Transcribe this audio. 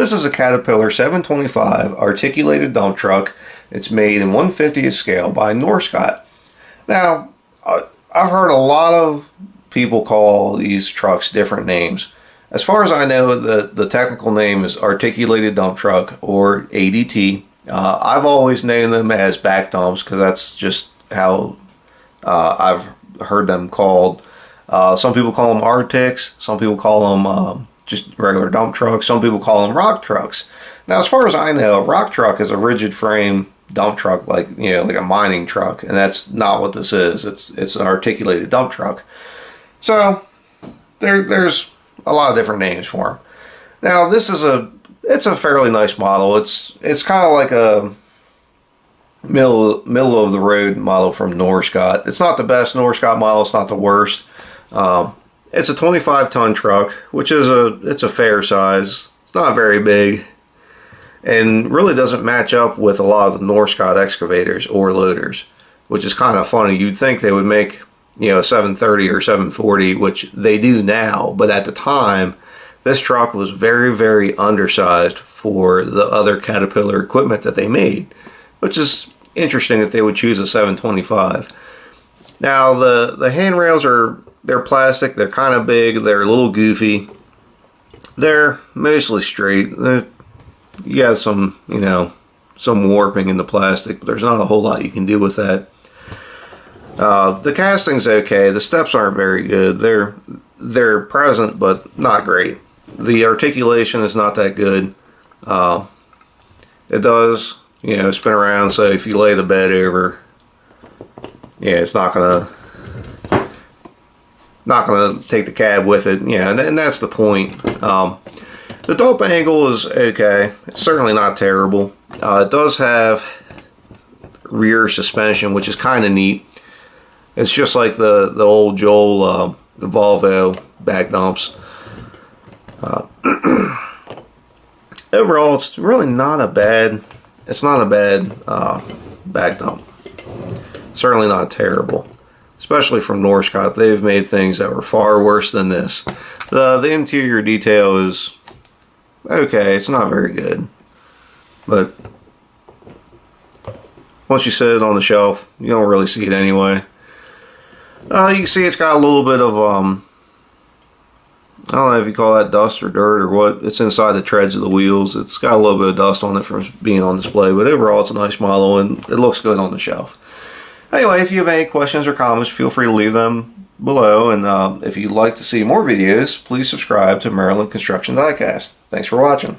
This is a Caterpillar 725 articulated dump truck. It's made in 1/50th scale by Norscot. Now, I've heard a lot of people call these trucks different names. As far as I know, the technical name is articulated dump truck, or ADT. I've always named them as back dumps because that's just how I've heard them called. Some people call them Arctics. Some people call them just regular dump trucks. Some people call them rock trucks. Now, as far as I know, a rock truck is a rigid frame dump truck, like a mining truck, and that's not what this is. It's an articulated dump truck. So there's a lot of different names for them. Now, this is it's a fairly nice model. It's kind of like a middle of the road model from Norscot. It's not the best Norscot model. It's not the worst. It's a 25-ton truck, which is it's a fair size. It's not very big, and really doesn't match up with a lot of the Norscot excavators or loaders, which is kind of funny. You'd think they would make a 730 or 740, which they do now, but at the time, this truck was very, very undersized for the other Caterpillar equipment that they made, which is interesting that they would choose a 725. Now, the handrails they're plastic. They're kind of big. They're a little goofy. They're mostly straight. You got some warping in the plastic, but there's not a whole lot you can do with that. The casting's okay. The steps aren't very good. They're present, but not great. The articulation is not that good. It does, spin around, so if you lay the bed over, it's not gonna take the cab with it. And that's the point. The dump angle is okay. It's certainly not terrible. It does have rear suspension, which is kind of neat. It's just like the old Joel the Volvo back dumps. Overall, it's really not a bad. It's not a bad back dump. Certainly not terrible, especially from Norscot. They've made things that were far worse than this. The interior detail is okay. It's not very good, but once you set it on the shelf, you don't really see it anyway. You can see it's got a little bit of I don't know if you call that dust or dirt or what. It's inside the treads of the wheels. It's got a little bit of dust on it from being on display, but overall it's a nice model and it looks good on the shelf. Anyway, if you have any questions or comments, feel free to leave them below, and if you'd like to see more videos, please subscribe to Maryland Construction Diecast. Thanks for watching.